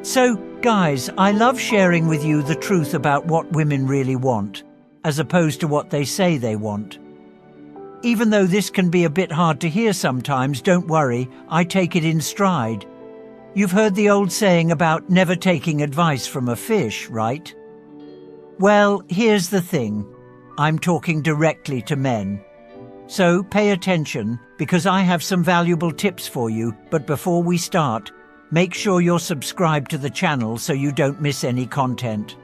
So, guys, I love sharing with you the truth about what women really want, as opposed to what they say they want. Even though this can be a bit hard to hear sometimes, don't worry, I take it in stride. You've heard the old saying about never taking advice from a fish, right? Well, here's the thing. I'm talking directly to men. So pay attention, because I have some valuable tips for you, but before we start, make sure you're subscribed to the channel so you don't miss any content.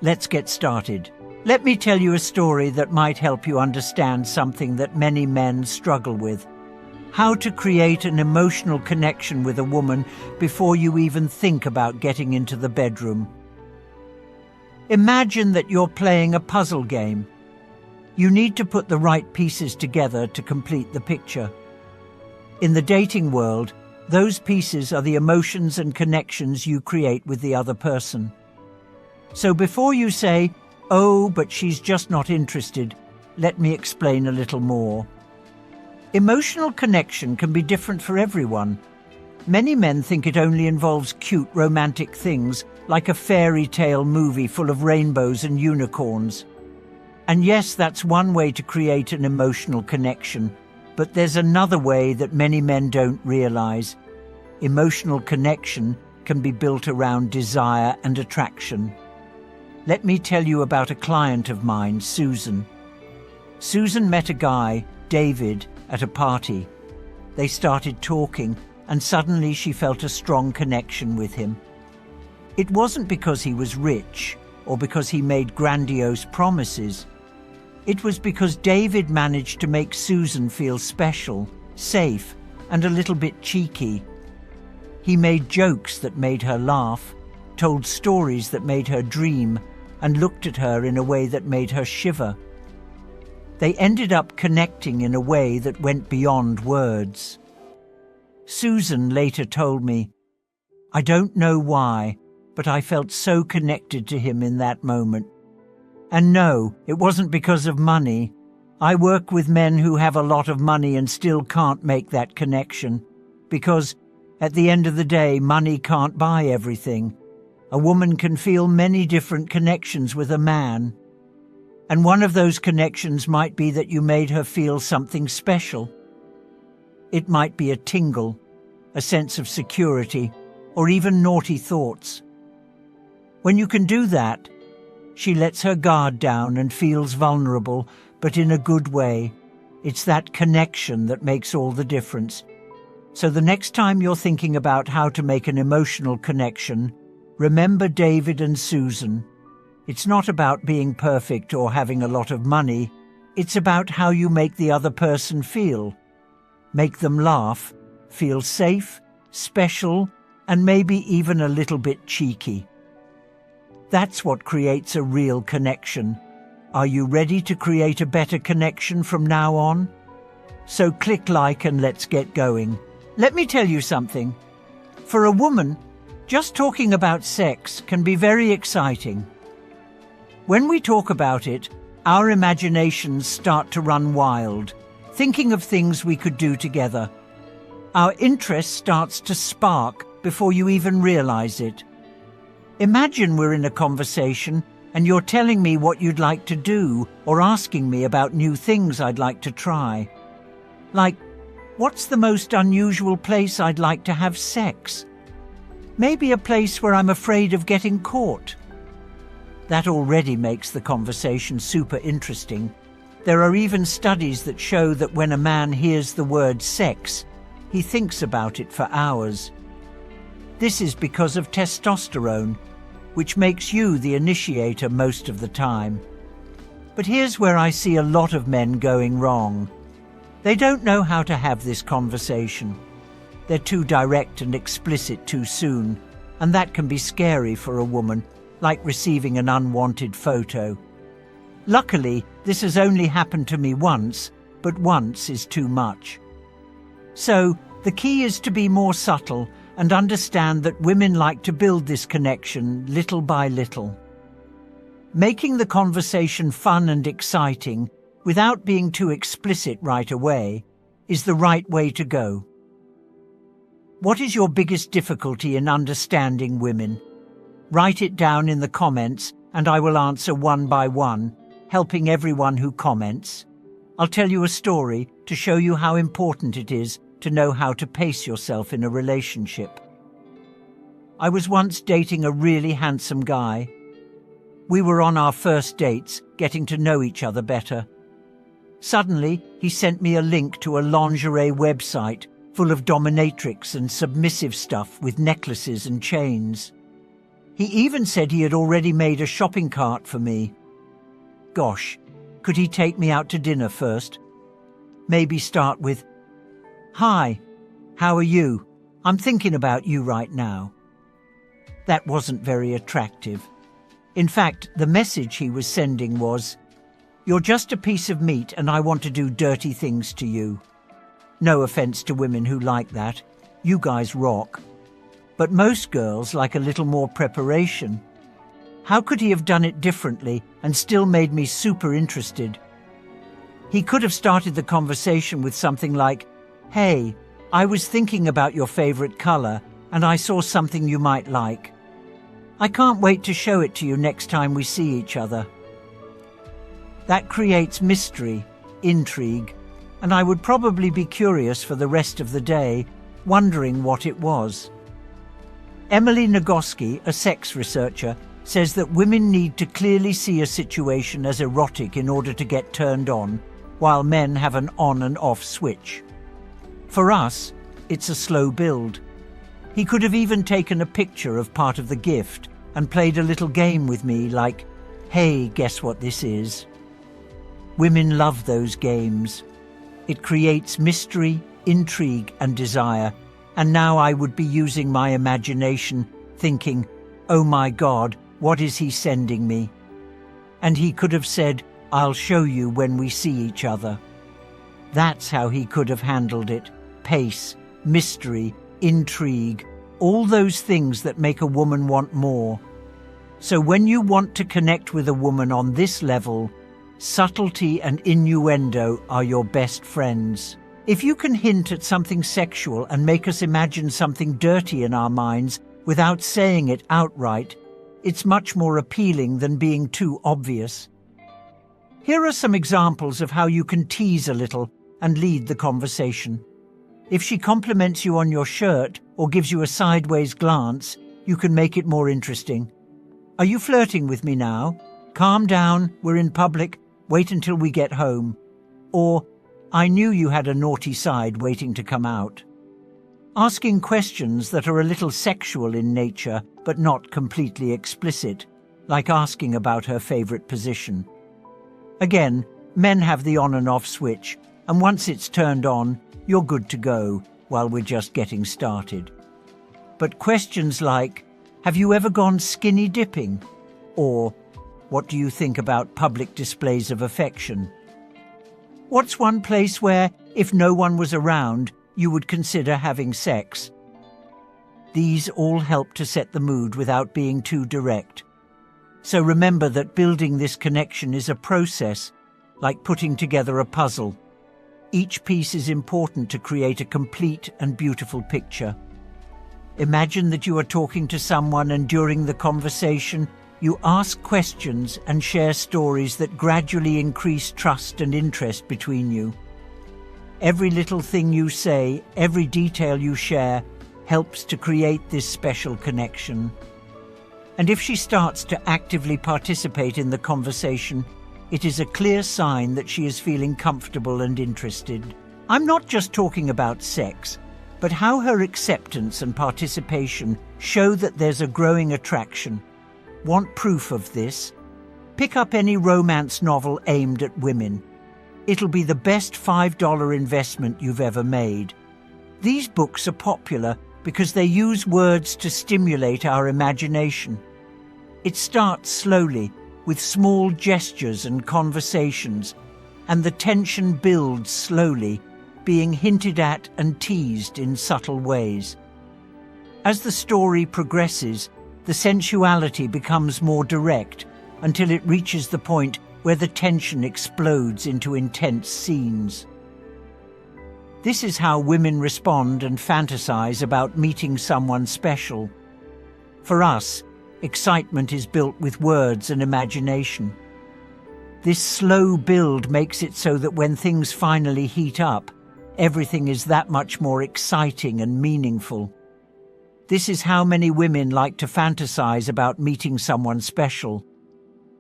Let's get started. Let me tell you a story that might help you understand something that many men struggle with. How to create an emotional connection with a woman before you even think about getting into the bedroom. Imagine that you're playing a puzzle game. You need to put the right pieces together to complete the picture. In the dating world, those pieces are the emotions and connections you create with the other person. So before you say, "Oh, but she's just not interested," let me explain a little more. Emotional connection can be different for everyone. Many men think it only involves cute romantic things, like a fairy tale movie full of rainbows and unicorns. And yes, that's one way to create an emotional connection, but there's another way that many men don't realize. Emotional connection can be built around desire and attraction. Let me tell you about a client of mine, Susan. Susan met a guy, David, at a party. They started talking, and suddenly she felt a strong connection with him. It wasn't because he was rich or because he made grandiose promises. It was because David managed to make Susan feel special, safe, and a little bit cheeky. He made jokes that made her laugh, told stories that made her dream, and looked at her in a way that made her shiver. They ended up connecting in a way that went beyond words. Susan later told me, "I don't know why, but I felt so connected to him in that moment. And no, it wasn't because of money. I work with men who have a lot of money and still can't make that connection, because at the end of the day, money can't buy everything. A woman can feel many different connections with a man. And one of those connections might be that you made her feel something special. It might be a tingle, a sense of security, or even naughty thoughts. When you can do that, she lets her guard down and feels vulnerable, but in a good way. It's that connection that makes all the difference. So the next time you're thinking about how to make an emotional connection, remember David and Susan. It's not about being perfect or having a lot of money. It's about how you make the other person feel. Make them laugh, feel safe, special, and maybe even a little bit cheeky. That's what creates a real connection. Are you ready to create a better connection from now on? So click like and let's get going. Let me tell you something. For a woman, just talking about sex can be very exciting. When we talk about it, our imaginations start to run wild, thinking of things we could do together. Our interest starts to spark before you even realize it. Imagine we're in a conversation and you're telling me what you'd like to do or asking me about new things I'd like to try. Like, what's the most unusual place I'd like to have sex? Maybe a place where I'm afraid of getting caught. That already makes the conversation super interesting. There are even studies that show that when a man hears the word sex, he thinks about it for hours. This is because of testosterone, which makes you the initiator most of the time. But here's where I see a lot of men going wrong. They don't know how to have this conversation. They're too direct and explicit too soon, and that can be scary for a woman, like receiving an unwanted photo. Luckily, this has only happened to me once, but once is too much. So, the key is to be more subtle and understand that women like to build this connection little by little. Making the conversation fun and exciting without being too explicit right away is the right way to go. What is your biggest difficulty in understanding women? Write it down in the comments and I will answer one by one, helping everyone who comments. I'll tell you a story to show you how important it is to know how to pace yourself in a relationship. I was once dating a really handsome guy. We were on our first dates, getting to know each other better. Suddenly, he sent me a link to a lingerie website full of dominatrix and submissive stuff with necklaces and chains. He even said he had already made a shopping cart for me. Gosh, could he take me out to dinner first? Maybe start with, "Hi, how are you? I'm thinking about you right now." That wasn't very attractive. In fact, the message he was sending was, "You're just a piece of meat and I want to do dirty things to you." No offense to women who like that. You guys rock. But most girls like a little more preparation. How could he have done it differently and still made me super interested? He could have started the conversation with something like, "Hey, I was thinking about your favorite color and I saw something you might like. I can't wait to show it to you next time we see each other." That creates mystery, intrigue, and I would probably be curious for the rest of the day, wondering what it was. Emily Nagoski, a sex researcher, says that women need to clearly see a situation as erotic in order to get turned on, while men have an on and off switch. For us, it's a slow build. He could have even taken a picture of part of the gift and played a little game with me like, "Hey, guess what this is?" Women love those games. It creates mystery, intrigue, and desire, and now I would be using my imagination, thinking, "Oh my God, what is he sending me?" And he could have said, "I'll show you when we see each other." That's how he could have handled it. Pace, mystery, intrigue, all those things that make a woman want more. So when you want to connect with a woman on this level, subtlety and innuendo are your best friends. If you can hint at something sexual and make us imagine something dirty in our minds without saying it outright, it's much more appealing than being too obvious. Here are some examples of how you can tease a little and lead the conversation. If she compliments you on your shirt or gives you a sideways glance, you can make it more interesting. "Are you flirting with me now? Calm down, we're in public, wait until we get home." Or, "I knew you had a naughty side waiting to come out." Asking questions that are a little sexual in nature but not completely explicit, like asking about her favorite position. Again, men have the on and off switch, and once it's turned on, you're good to go while we're just getting started. But questions like, "Have you ever gone skinny dipping?" Or, "What do you think about public displays of affection?" What's one place where, if no one was around, you would consider having sex? These all help to set the mood without being too direct. So remember that building this connection is a process, like putting together a puzzle. Each piece is important to create a complete and beautiful picture. Imagine that you are talking to someone and during the conversation, you ask questions and share stories that gradually increase trust and interest between you. Every little thing you say, every detail you share, helps to create this special connection. And if she starts to actively participate in the conversation, it is a clear sign that she is feeling comfortable and interested. I'm not just talking about sex, but how her acceptance and participation show that there's a growing attraction. Want proof of this? Pick up any romance novel aimed at women. It'll be the best $5 investment you've ever made. These books are popular because they use words to stimulate our imagination. It starts slowly, with small gestures and conversations, and the tension builds slowly, being hinted at and teased in subtle ways. As the story progresses, the sensuality becomes more direct until it reaches the point where the tension explodes into intense scenes. This is how women respond and fantasize about meeting someone special. For us, excitement is built with words and imagination. This slow build makes it so that when things finally heat up, everything is that much more exciting and meaningful. This is how many women like to fantasize about meeting someone special.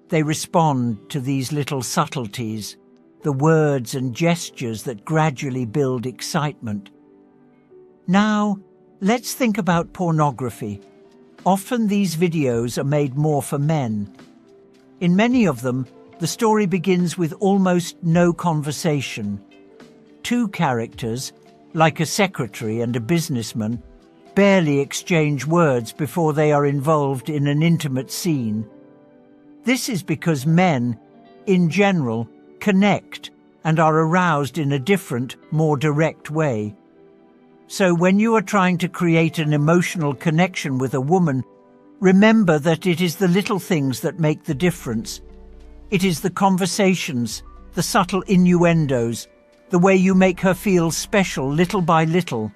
They respond to these little subtleties, the words and gestures that gradually build excitement. Now, let's think about pornography. Often these videos are made more for men. In many of them, the story begins with almost no conversation. Two characters, like a secretary and a businessman, barely exchange words before they are involved in an intimate scene. This is because men, in general, connect and are aroused in a different, more direct way. So when you are trying to create an emotional connection with a woman, remember that it is the little things that make the difference. It is the conversations, the subtle innuendos, the way you make her feel special little by little.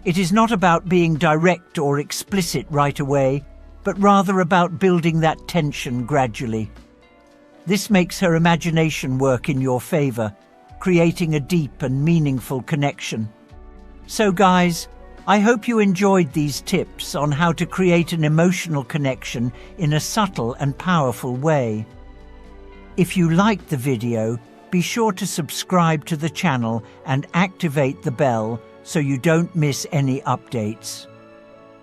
It is not about being direct or explicit right away, but rather about building that tension gradually. This makes her imagination work in your favor, creating a deep and meaningful connection. So guys, I hope you enjoyed these tips on how to create an emotional connection in a subtle and powerful way. If you liked the video, be sure to subscribe to the channel and activate the bell so you don't miss any updates.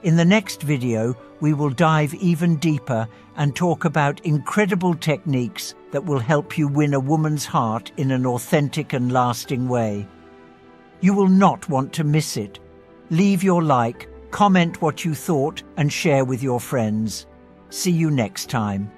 In the next video, we will dive even deeper and talk about incredible techniques that will help you win a woman's heart in an authentic and lasting way. You will not want to miss it. Leave your like, comment what you thought, and share with your friends. See you next time.